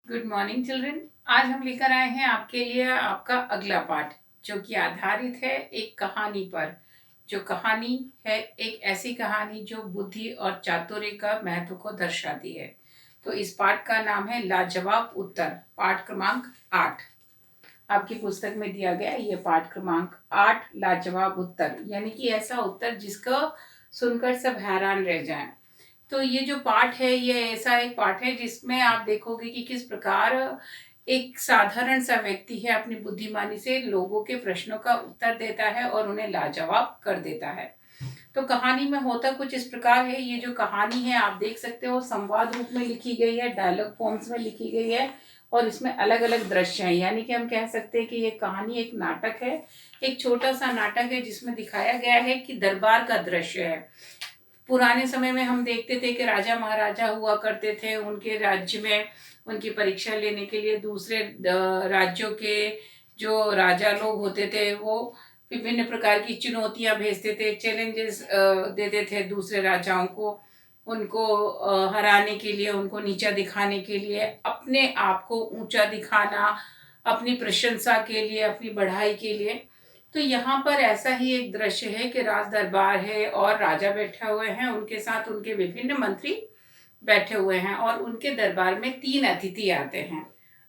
Good morning children. आज हम लेकर आए हैं आपके लिए आपका अगला पाठ, जो कि आधारित है एक कहानी पर। जो कहानी है एक ऐसी कहानी जो बुद्धि और चातुर्य का महत्व को दर्शाती है। तो इस पाठ का नाम है लाजवाब उत्तर, पाठ क्रमांक 8। आपकी पुस्तक में दिया गया है ये पाठ क्रमांक 8, लाजवाब उत्तर, यानी कि ऐसा उत्तर जिसको सुनकर सब हैरान रह जाएं। तो ये जो पाठ है ये ऐसा एक पाठ है जिसमें आप देखोगे कि किस प्रकार एक साधारण सा व्यक्ति है अपनी बुद्धिमानी से लोगों के प्रश्नों का उत्तर देता है और उन्हें लाजवाब कर देता है। तो कहानी में होता कुछ इस प्रकार है। ये जो कहानी है आप देख सकते हो संवाद रूप में लिखी गई है, डायलॉग फॉर्म्स में लिखी गई है और इसमें अलग अलग दृश्य हैं। यानी कि हम कह सकते हैं कि ये कहानी एक नाटक है, एक छोटा सा नाटक है जिसमें दिखाया गया है कि दरबार का दृश्य है। पुराने समय में हम देखते थे कि राजा महाराजा हुआ करते थे, उनके राज्य में उनकी परीक्षा लेने के लिए दूसरे राज्यों के जो राजा लोग होते थे वो विभिन्न प्रकार की चुनौतियां भेजते थे, चैलेंजेस देते थे दूसरे राजाओं को, उनको हराने के लिए, उनको नीचा दिखाने के लिए, अपने आप को ऊंचा दिखाना, अपनी प्रशंसा के लिए, अपनी बढ़ाई के लिए। तो यहाँ पर ऐसा ही एक दृश्य है कि राज दरबार है और राजा बैठे हुए हैं, उनके साथ उनके विभिन्न मंत्री बैठे हुए हैं और उनके दरबार में 3 अतिथि आते हैं।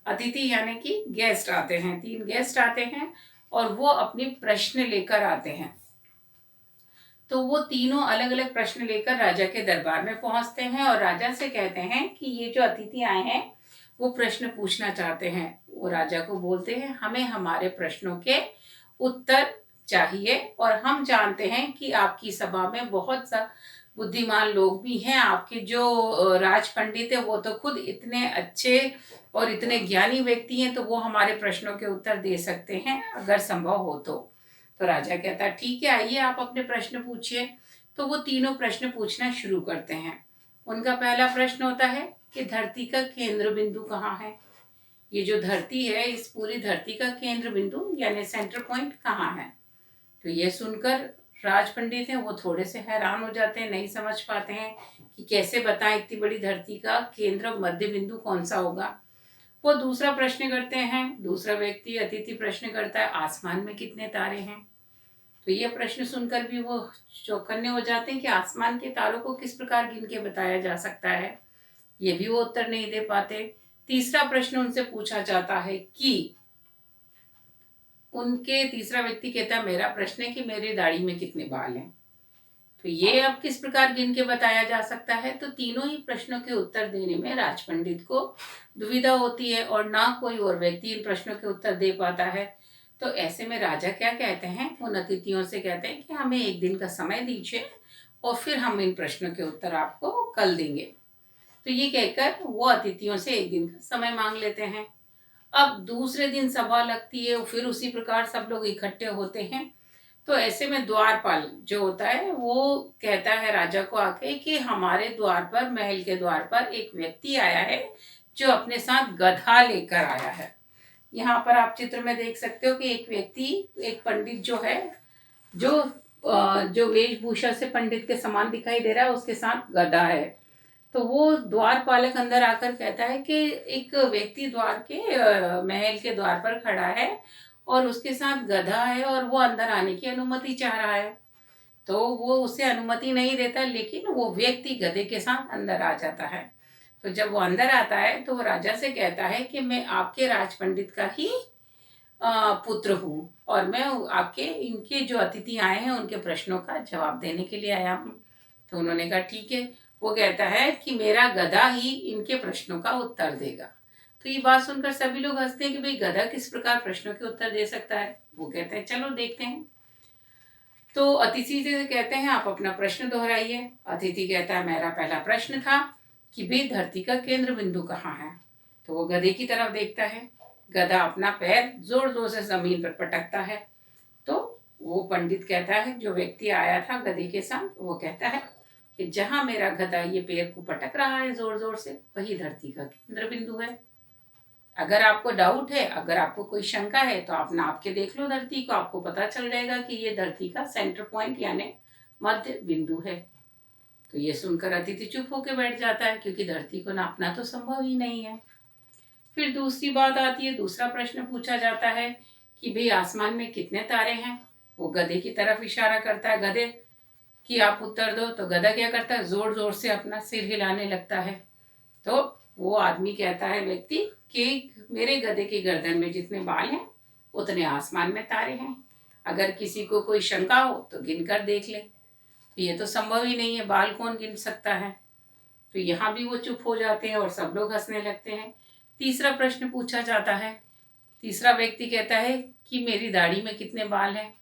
अतिथि यानी कि गेस्ट आते हैं, 3 गेस्ट आते हैं और वो अपनी प्रश्न लेकर आते हैं। तो वो तीनों अलग अलग प्रश्न लेकर राजा के दरबार में पहुंचते हैं और राजा से कहते हैं कि ये जो अतिथि आए हैं वो प्रश्न पूछना चाहते हैं। वो राजा को बोलते हैं हमें हमारे प्रश्नों के उत्तर चाहिए और हम जानते हैं कि आपकी सभा में बहुत सा बुद्धिमान लोग भी हैं, आपके जो राज पंडित है वो तो खुद इतने अच्छे और इतने ज्ञानी व्यक्ति हैं, तो वो हमारे प्रश्नों के उत्तर दे सकते हैं अगर संभव हो तो राजा कहता है ठीक है, आइए आप अपने प्रश्न पूछिए। तो वो तीनों प्रश्न पूछना शुरू करते हैं। उनका पहला प्रश्न होता है कि धरती का केंद्र बिंदु कहाँ है। ये जो धरती है इस पूरी धरती का केंद्र बिंदु यानी सेंटर पॉइंट कहाँ है। तो ये सुनकर राज पंडित हैं वो थोड़े से हैरान हो जाते हैं, नहीं समझ पाते हैं कि कैसे बताएं इतनी बड़ी धरती का केंद्र मध्य बिंदु कौन सा होगा। वो दूसरा प्रश्न करते हैं, दूसरा व्यक्ति अतिथि प्रश्न करता है आसमान में कितने तारे हैं। तो ये प्रश्न सुनकर भी वो चौकन्ने हो जाते हैं कि आसमान के तारों को किस प्रकार गिन के बताया जा सकता है। ये भी वो उत्तर नहीं दे पाते। तीसरा प्रश्न उनसे पूछा जाता है कि उनके तीसरा व्यक्ति कहता है मेरा प्रश्न है कि मेरी दाढ़ी में कितने बाल हैं। तो ये अब किस प्रकार गिन के बताया जा सकता है। तो तीनों ही प्रश्नों के उत्तर देने में राज पंडित को दुविधा होती है और ना कोई और व्यक्ति इन प्रश्नों के उत्तर दे पाता है। तो ऐसे में राजा क्या कहते हैं, उन अतिथियों से कहते हैं कि हमें एक दिन का समय दीजिए और फिर हम इन प्रश्नों के उत्तर आपको कल देंगे। तो ये कहकर वो अतिथियों से एक दिन का समय मांग लेते हैं। अब दूसरे दिन सभा लगती है, फिर उसी प्रकार सब लोग इकट्ठे होते हैं। तो ऐसे में द्वारपाल जो होता है वो कहता है राजा को आके कि हमारे द्वार पर, महल के द्वार पर एक व्यक्ति आया है जो अपने साथ गधा लेकर आया है। यहाँ पर आप चित्र में देख सकते हो कि एक व्यक्ति, एक पंडित जो है, जो वेशभूषा से पंडित के समान दिखाई दे रहा है, उसके साथ गधा है। तो वो द्वारपालक अंदर आकर कहता है कि एक व्यक्ति द्वार के महल के द्वार पर खड़ा है और उसके साथ गधा है और वो अंदर आने की अनुमति चाह रहा है। तो वो उसे अनुमति नहीं देता, लेकिन वो व्यक्ति गधे के साथ अंदर आ जाता है। तो जब वो अंदर आता है तो वो राजा से कहता है कि मैं आपके राज पंडित का ही पुत्र हूँ और मैं आपके, इनके जो अतिथि आए हैं उनके प्रश्नों का जवाब देने के लिए आया हूँ। तो उन्होंने कहा ठीक है। वो कहता है कि मेरा गधा ही इनके प्रश्नों का उत्तर देगा। तो ये बात सुनकर सभी लोग हंसते हैं कि भाई गधा किस प्रकार प्रश्नों के उत्तर दे सकता है। वो कहते हैं चलो देखते हैं। तो अतिथि से कहते हैं आप अपना प्रश्न दोहराइए। अतिथि कहता है मेरा पहला प्रश्न था कि भाई धरती का केंद्र बिंदु कहाँ है। तो वो गधे की तरफ देखता है। गधा अपना पैर जोर जोर से जमीन पर पटकता है। तो वो पंडित कहता है, जो व्यक्ति आया था गधे के साथ, वो कहता है कि जहां मेरा गधा ये पैर को पटक रहा है जोर जोर से, वही धरती का केंद्र बिंदु है। अगर आपको डाउट है, अगर आपको कोई शंका है तो आप नाप के देख लो धरती को, आपको पता चल जाएगा कि ये धरती का सेंटर पॉइंट यानी मध्य बिंदु है। तो ये सुनकर अतिथि चुप होकर बैठ जाता है क्योंकि धरती को नापना तो संभव ही नहीं है। फिर दूसरी बात आती है, दूसरा प्रश्न पूछा जाता है कि भाई आसमान में कितने तारे हैं। वो गधे की तरफ इशारा करता है, गधे कि आप उत्तर दो। तो गधा क्या करता है, जोर जोर से अपना सिर हिलाने लगता है। तो वो आदमी कहता है, व्यक्ति, कि मेरे गधे की गर्दन में जितने बाल हैं उतने आसमान में तारे हैं। अगर किसी को कोई शंका हो तो गिन कर देख ले। तो ये तो संभव ही नहीं है, बाल कौन गिन सकता है। तो यहाँ भी वो चुप हो जाते हैं और सब लोग हंसने लगते हैं। तीसरा प्रश्न पूछा जाता है। तीसरा व्यक्ति कहता है कि मेरी दाढ़ी में कितने बाल हैं।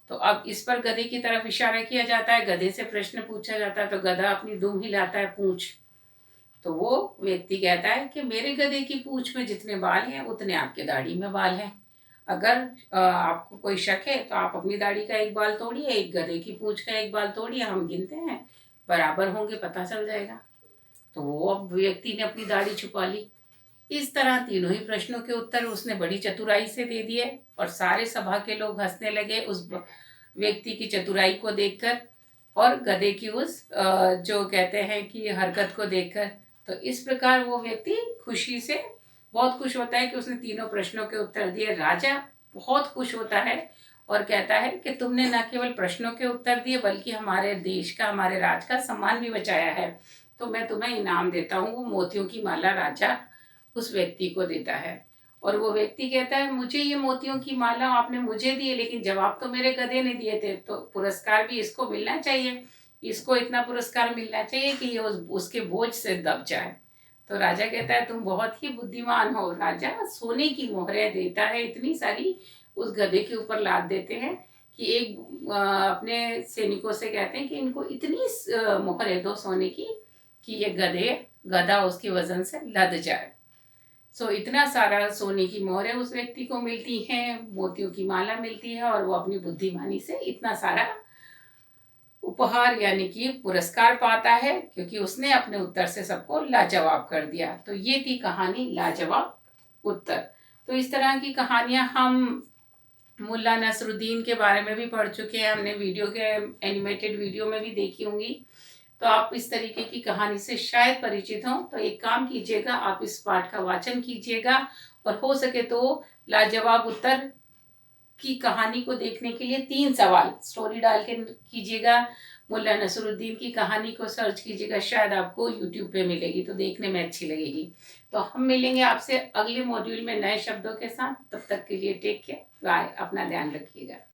तो अब इस पर गधे की तरफ इशारा किया जाता है, गधे से प्रश्न पूछा जाता है। तो गधा अपनी दुम हिलाता है, पूंछ। तो वो व्यक्ति कहता है कि मेरे गधे की पूंछ में जितने बाल हैं उतने आपके दाढ़ी में बाल हैं। अगर आपको कोई शक है तो आप अपनी दाढ़ी का एक बाल तोड़िए, एक गधे की पूंछ का एक बाल तोड़िए, हम गिनते हैं, बराबर होंगे, पता चल जाएगा। तो वो अब व्यक्ति ने अपनी दाढ़ी छुपा ली। इस तरह तीनों ही प्रश्नों के उत्तर उसने बड़ी चतुराई से दे दिए और सारे सभा के लोग हंसने लगे उस व्यक्ति की चतुराई को देखकर और गधे की उस जो कहते हैं कि हरकत को देखकर। तो इस प्रकार वो व्यक्ति खुशी से बहुत खुश होता है कि उसने तीनों प्रश्नों के उत्तर दिए। राजा बहुत खुश होता है और कहता है कि तुमने न केवल प्रश्नों के उत्तर दिए बल्कि हमारे देश का, हमारे राज का सम्मान भी बचाया है। तो मैं तुम्हें इनाम देता हूँ। वो मोतियों की माला राजा उस व्यक्ति को देता है और वो व्यक्ति कहता है, मुझे ये मोतियों की माला आपने मुझे दी है, लेकिन जवाब तो मेरे गधे ने दिए थे, तो पुरस्कार भी इसको मिलना चाहिए। इसको इतना पुरस्कार मिलना चाहिए कि ये उसके बोझ से दब जाए। तो राजा कहता है, तुम बहुत ही बुद्धिमान हो। राजा सोने की मोहरें देता है, इतनी सारी उस गधे के ऊपर लाद देते हैं कि एक अपने सैनिकों से कहते हैं कि इनको इतनी मोहरें दो सोने की कि ये गधा उसके वजन से लद जाए। इतना सारा सोने की मोहरें उस व्यक्ति को मिलती हैं, मोतियों की माला मिलती है और वो अपनी बुद्धिमानी से इतना सारा उपहार यानी कि पुरस्कार पाता है क्योंकि उसने अपने उत्तर से सबको लाजवाब कर दिया। तो ये थी कहानी लाजवाब उत्तर। तो इस तरह की कहानियां हम मुल्ला नसरुद्दीन के बारे में भी पढ़ चुके हैं, हमने वीडियो के एनिमेटेड वीडियो में भी देखी होंगी। तो आप इस तरीके की कहानी से शायद परिचित हों। तो एक काम कीजिएगा, आप इस पाठ का वाचन कीजिएगा और हो सके तो लाजवाब उत्तर की कहानी को देखने के लिए 3 सवाल स्टोरी डाल के कीजिएगा। मुल्ला नसरुद्दीन की कहानी को सर्च कीजिएगा, शायद आपको यूट्यूब पे मिलेगी, तो देखने में अच्छी लगेगी। तो हम मिलेंगे आपसे अगले मॉड्यूल में नए शब्दों के साथ। तब तक के लिए टेक केयर, बाय, अपना ध्यान रखिएगा।